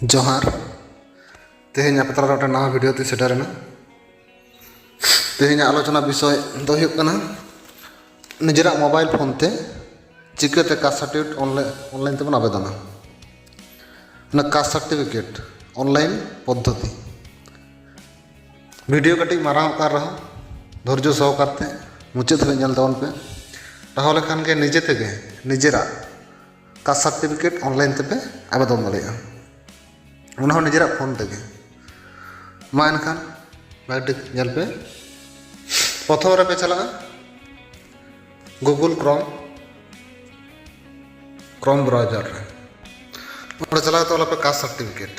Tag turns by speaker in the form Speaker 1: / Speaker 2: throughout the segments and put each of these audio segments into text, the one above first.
Speaker 1: जोहार तेहें आप तला नवा वीडियो ते सेटरना तेहें आलोचना विषय दो निजरा मोबाइल फोन ते चिकाते कास्ट सर्टिफिकेट ऑनलाइन तेबन आवेदन कास्ट सर्टिफिकेट ऑनलाइन पद्धति वीडियो कटी मारा कर रहा धैर्य सहकारते मुचाद धाबी नेल ताबन पे ताहले खान के निजे तेगे निजेरा कास्ट सर्टिफिकेट ऑनलाइन तेपे आवेदन दाड़ेया उन्होंने निजरा फोन तेगे मा एनखान बैटिक नेल पे प्रथम रे पे चला गूगल क्रोम ब्राउजर रे और चला तो पे कास्ट सर्टिफिकेट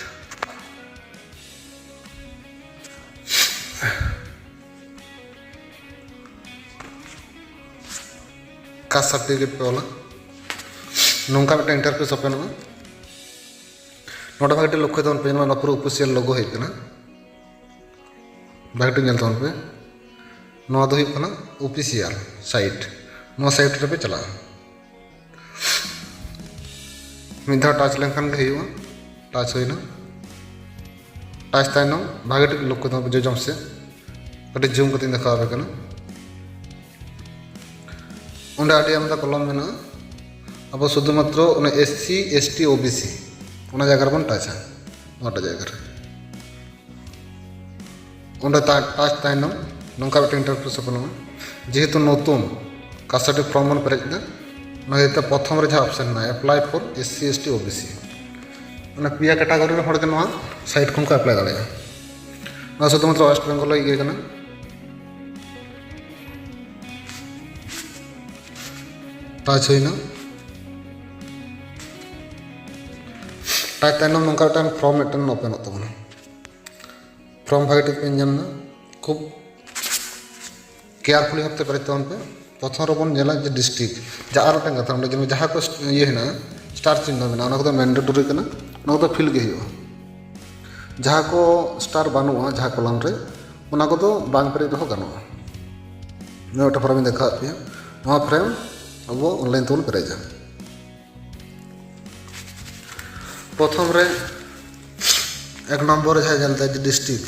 Speaker 1: पे वाला नौका मिट्टे इंटरफेस ओपन में नोटा भागटे लक्ष्य तबन पे ना पूरा ऑफिशियल लोगो हेकना भागटे नेल तबन पे नोआ दो हुयुग कना ऑफिशियल साइट नोआ साइट रे पे चला मिधा टच लेनखान गे हुयुगा टच होइना टच तायनम भागटे लक्ष्य तबन पे जोजम से कटे जूम कते देखावे कना उन्हें आटी आमदा कलम में अब शुधुमात्र एससी एसटी ओबीसी उन्हें जगह बन टाचा नोटा जगह उन्हें टाच तायनम नौका इंटरफेस ओपन जेहेतु नतून कास्ट सर्टिफिकेट फॉर्म बन पेरेजा प्रथम जहाँ ऑप्शन ना apply for SC ST OBC पिया कैटागोरी हर के साइट खन को एप्लाई दाड़ा शुधुमात्र वेस्ट बेंगल ये टच होना टच तक नौका फॉर्म मिट्टन ओपन तबना फॉर्म भागे पे ना खूब केयरफुली भावते पेज तबन पे प्रथम रे बन नेला डिस्ट्रिक्ट जहाँ और कथा जहाँ को ये है स्टार चिन्ह में मैंडेटरी तो फिल के जहाँ को स्टार बानुआ जहाँ कलम रे उना को बांग पेज हो गानोगा मैं फ्रेम देखा पे फ्रेम अब ऑनलाइन तबन पेरेजा प्रथम रे एक नम्बर जहाँ जलता है डिस्ट्रिक्ट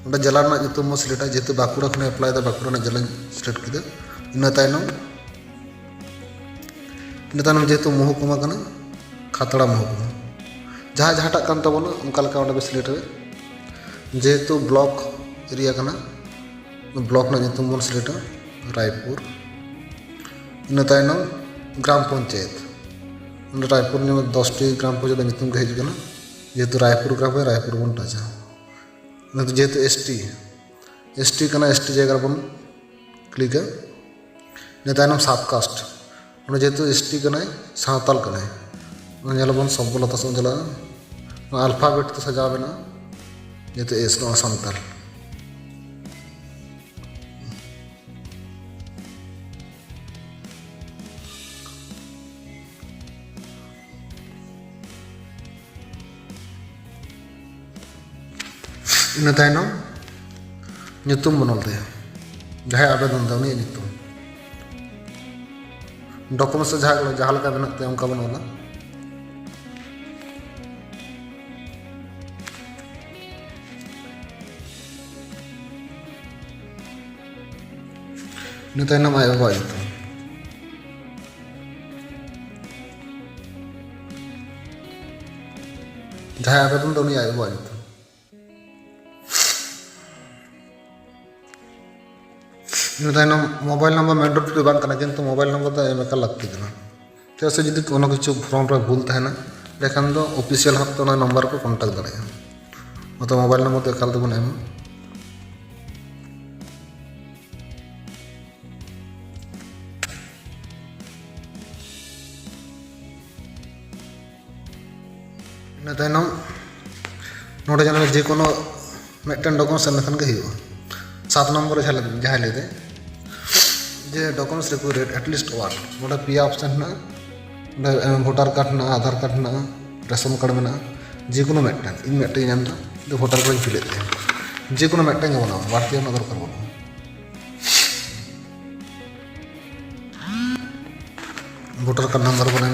Speaker 1: उन्हें जिला जो सिलेक्ट जेहेतु बाँकुड़ा खन एप्लाई बाँकुड़ा जिला सिलेक्ट किया इन तायनम जेहेतु महकुमा खातड़ा महकुमा जहाँ जहाँटा कान तबना उनका लेका सिलेक्ट जेहेतु ब्लॉक एरिया ब्लॉक बन सिलेक्ट रायपुर इन तायनम ग्राम पंचायत रायपुर 10टी ग्राम पंचायत के हजना जेहेतु रायपुर ग्राम रायपुर बन टाचा जेहेतु एसटी एसटी जगह बन क्लिका इन तायनम सब कास्ट जेहेतु एसटी सावताल बन सम्बलता से चला अल्फाबेट तो सजा बना जेहेतु एस सानताल इन तायनम ᱧᱩᱛᱩᱢ बनल तय जहाँ आवेदन दा उनी ᱧᱩᱛᱩᱢ डॉक्यूमेंट्स जहाँ लेका बना ते उनका बनला इन तायनम आय बाबा ᱧᱩᱛᱩᱢ जहाँ आवेदन दा उनी आय बाबा ᱧᱩᱛᱩᱢ इन तायनम मोबाइल नंबर मैंडेटरी बांग किंतु मोबाइल नंबर तो एम एका लगती क्या से जुदी किसी फॉर्म रे भूल तहना लेकिन दो ऑफिशियल भावते नंबर को कॉन्टैक्ट दाड़ा मतलब मोबाइल नंबर तो एकाल तबन एम इन तायनम नोडे जेको मिट्टन डॉक्यूमेंट्स एम खान 7 नंबर जहाँ लेते जे डॉक्यूमेंट्स रिक्वायर्ड एटलिस्ट वन नोडे पिया ऑप्शन ना वोटर कार्ड ना आधार कार्ड ना रेशन कार्ड में जेको मिट्टन इन मिट्टन वोटर कार्ड फिल जेको मिट्टन बना बाढ़ती दरकार बना वोटर कार्ड नंबर बना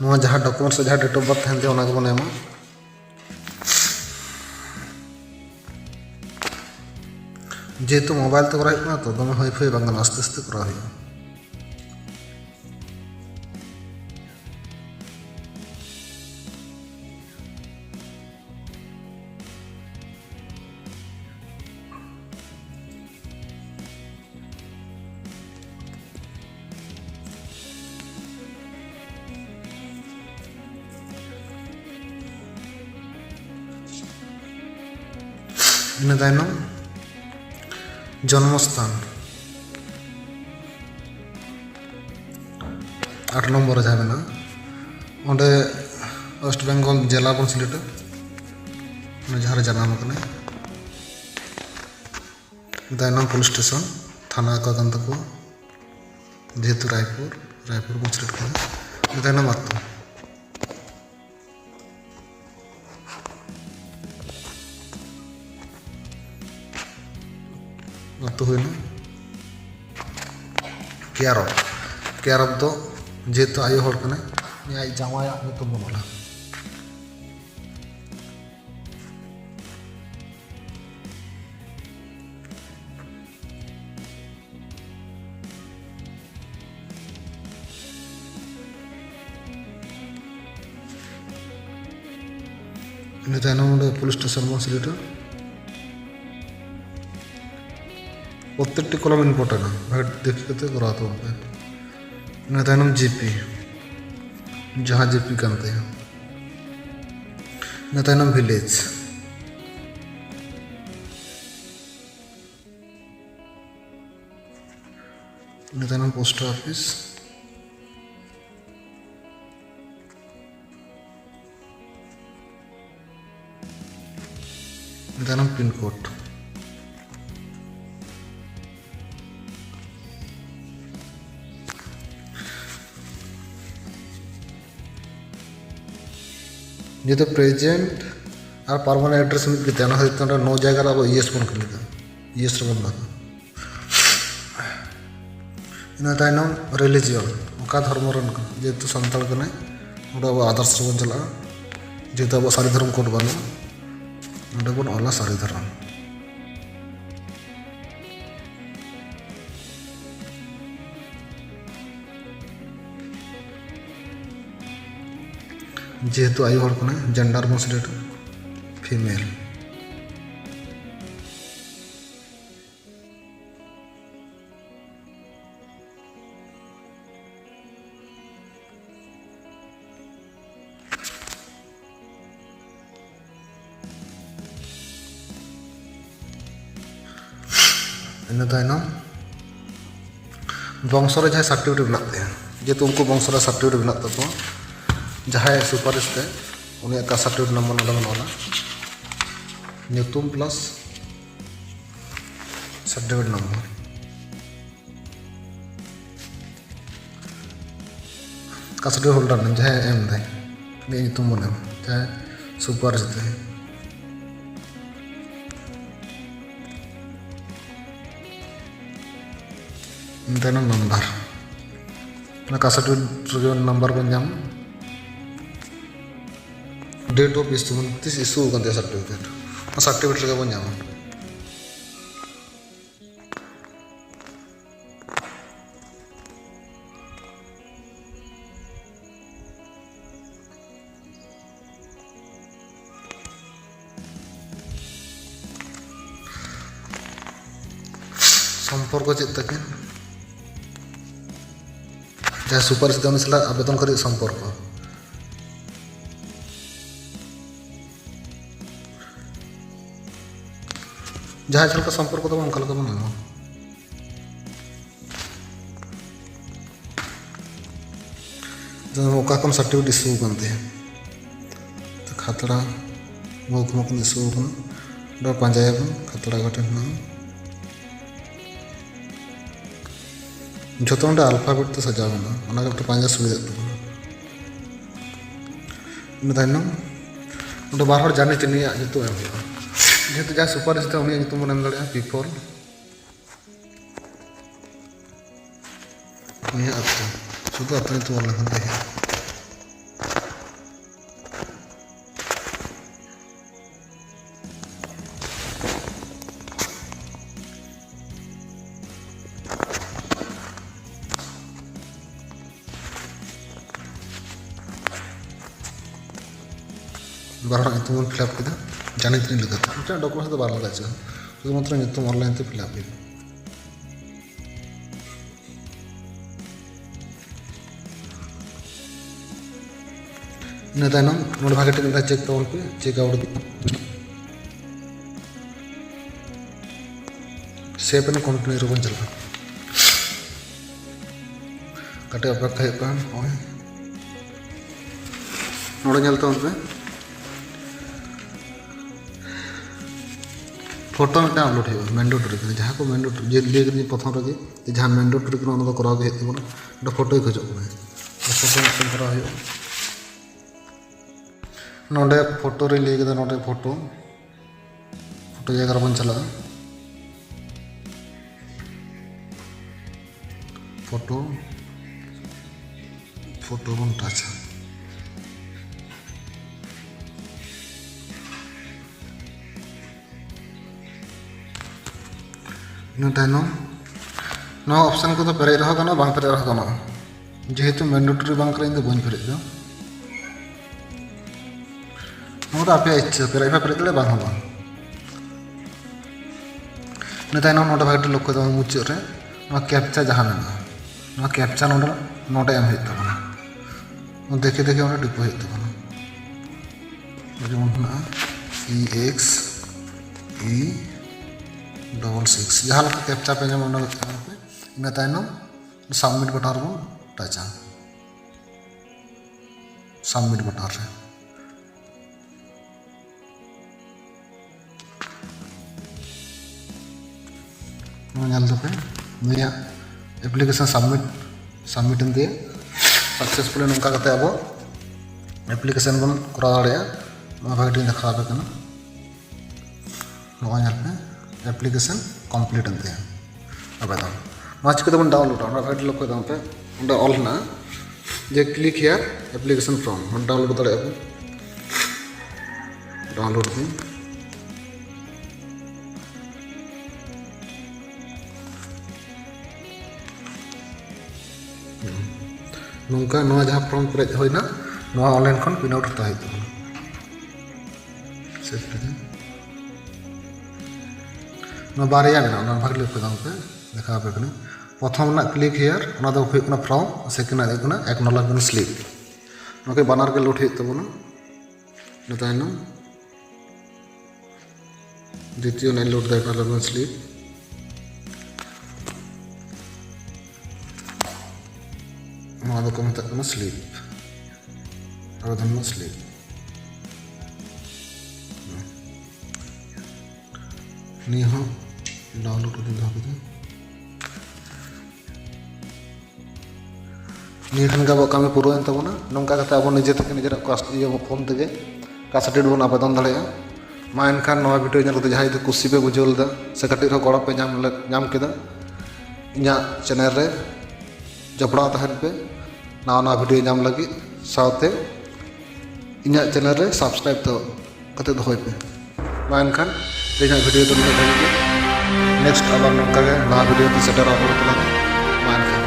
Speaker 1: ᱱᱚᱣᱟ ᱡᱟᱦᱟᱸ ᱰᱚᱠᱩᱢᱮন্ᱴᱥ ᱡᱟᱦᱟᱸ ᱰᱮᱴ ᱚᱯᱷ ᱵᱟᱨᱛᱷ ᱛᱟᱦᱮᱱ ᱛᱟᱭᱟ ᱚᱱᱟ ᱜᱮᱵᱚᱱ ᱮᱢᱟ যেহেতু মোবাইল তে করা হয় না তো দমে হাইফাই বাংলা আস্তে আস্তে করা হয় ᱤᱱᱟᱹ ᱛᱟᱭᱱᱚᱢ জন্মস্থান 8 নম্বরে যাবে না ওঁডে ওয়েস্ট বেঙ্গল জেলা বন সিলেক্ট মানে যাহারে জানাম কানে দাইনাম পুলিশ স্টেশন থানা কাকান্ত কো যেহেতু রায়পুর বন সিলেক্ট করে দাইনাম আত্ম হইল কেয়ারব तो जेहेतु आयो हर कने आई जामाया नितुम बन ओला इन तायनम पुलिस स्टेशन बन सिलेक्ट प्रत्येकटी कलम इम्पोर्टेंट भाई देखी करते करा तो इन तायनम जीपी जहाँ जीपी करते हैं in Taynam village in Taynam post office in Taynam pin code যেহেতু প্রেজেন্ট আর পারমানেন্ট অ্যাড্রেস মিট করতে না হয়তো আমরা নো জায়গার আবার ইয়েস বন করে দিতাম ইয়েস বন না ᱤᱱᱟᱹ ᱛᱟᱭᱱᱚᱢ রিলিজিয়ন ᱚᱠᱟ ᱫᱷᱚᱨᱢᱚ ᱨᱮᱱ যেহেতু ᱥᱟᱱᱛᱟᱲ ᱠᱟᱱᱟᱭ ᱚᱸᱰᱮ ᱟᱵᱚ ᱟᱫᱟᱨᱥ ᱨᱮᱵᱚᱱ ᱪᱟᱞᱟᱜᱼᱟ যেহেতু ᱟᱵᱚ ᱥᱟᱹᱨᱤ ᱫᱷᱚᱨᱚᱢ ᱠᱳᱰ ᱵᱟᱹᱱᱩᱜᱼᱟ ᱚᱸᱰᱮ ᱵᱚᱱ ᱚᱞᱟ ᱥᱟᱹᱨᱤ ᱫᱷᱚᱨᱚᱢ যেহেতু আয়ু হর কনে জেন্ডার বন সিলেক্ট ফিমেল इन तायनम बंशरे जहाँ सार्टिफिकेट मेना ताया जेहेतु उनको बंशरे सार्टिफिकेट मेना ताको जहाँ सुपारिश ते उन्हें का सार्टिफिकेट नंबर नोडे बन ओला ᱧᱩᱛᱩᱢ प्लस सार्टिफिकेट नंबर का सार्टिफिकेट होल्डर ने जहाँ एम दे ने ᱧᱩᱛᱩम बन जहाँ सुपारिश ते इंतनो नंबर ना का सर्टिफिकेट नंबर बन जाम डेट ऑफ इशू तिस इशू kan dia सर्टिफिकेट रे बन जाम সম্পর্ক चेक तकिन जहाँ सुपारिश उनी साला आवेदन कर सम्पर्क जहाँ चलका सम्पर्क तो उनका बन ओका कम सर्टिफिकेट इशू करते हैं तो खतरा महकुमा को इशू कर पाजाया खतरा घटे जो तो अल्फाबेट तो सजा बना पाजा सुविधा इन तायनम बार जाने चिनिया जो एम जेहेतु जहाँ सुपारिश उन्हें बन एम दाड़ा पिपल अतो शुद्ध अतो बार ᱧᱩᱛᱩᱢ ᱵᱚᱱ ᱯᱷᱤᱞᱟᱯ ᱠᱮᱫᱟ ᱡᱟᱱᱤ ᱛᱤᱱᱤ ᱞᱮᱠᱟᱛᱮ ᱢᱤᱫᱴᱟᱝ ᱰᱚᱠᱩᱢᱮন্ᱴ ᱫᱚ ᱵᱟᱝ ᱞᱟᱜᱟᱜᱼᱟ শুধুমাত্র ᱧᱩᱛᱩᱢ অনলাইন তে ফিলআপ ᱦᱩᱭᱩᱜᱼᱟ ᱤᱱᱟᱹ ᱛᱟᱭᱱᱚᱢ ᱱᱚᱰᱮ ᱵᱷᱟᱜᱮ ᱴᱷᱤᱠ ᱢᱤᱫᱴᱟᱝ ᱪᱮᱠ ᱛᱟᱵᱚᱱ ᱯᱮ check out save and continue ᱨᱮᱵᱚᱱ ᱪᱟᱞᱟᱜᱼᱟ ᱠᱟᱹᱴᱤᱡ ᱚᱯᱮক্ষᱟ ᱦᱩᱭᱩᱜ ᱠᱟᱱᱟ ᱱᱚᱜᱼᱚᱭ ᱱᱚᱰᱮ ᱧᱮᱞ ᱛᱟᱵᱚᱱ ᱯᱮ फोटो में अपलोड हो मैंडेटरी जहाँ को मैंडेटरी जे लगे कि प्रथम रगे जहाँ मैंडेटरी को कराव हज तबना फोटो खोज फोटो मिट्टन कराव नोडे फोटो रे लगे नोडे फोटो फोटो जगह बन चला फोटो फोटो बन टच इन तायनम ऑप्शन को पेरे रहा बांग पेरे रहा जेहेतु मैंडेटरी बांग इन बन पेरे आपे इच्छा पेरे पेरे दे बांग इन तायनम नोडे भागे लक्ष्य दो मुचाद रे कैप्चा जहाँ मेना कैप्चा नोडे नोडे एम हो तबना देखे देखे ओंडे टिप हो तबना जेमन हेना EX E66 जहाँ कैप्चा पे इन तायनम सबमिट बटन रे बन टचा सबमिट बटन रे पे निया एप्लीकेशन सबमिट दिए सक्सेसफुली नौका अब एप्लीकेशन बन करा भागे देखा पे पे एप्लीकेशन कमप्लीट आवेदन चिकाते बन डाउनलोड भागे लक्ष्य दाम पे ऑल है जे click here application form download दाड़ा डाउनलोड दी नौका जहाँ फॉर्म पेज होना ऑनलाइन खन प्रिंट आउट हत्या बारिया भागे लक्ष्य दाम पे देखा पे प्रथम click here form second acknowledgement slip नौके बानार के लोड तबना तायनम द्वितीय लोड एक्नॉलेजमेंट स्लिप को मतलब स्लिप आवेदन में स्लिप डाउनलोड अब कमी पूरा तबना नौका अब निजे निजे फोन तेगे कास्ट बन आवेदन दाड़ा मा एनखान भिडियो जहाँ कुशी पे बुझे लेदा से कटी गड़ पे नाम केदा इन चैनल रे जपड़ा तहन पे नवा भिडियो नाम लगे साथे इन चैनल रे सब्सक्राइब तो कते दोहय पे मा एनखान भिडियो तो नेक्स्ट अब नौका नवा भिडियो सेटर मा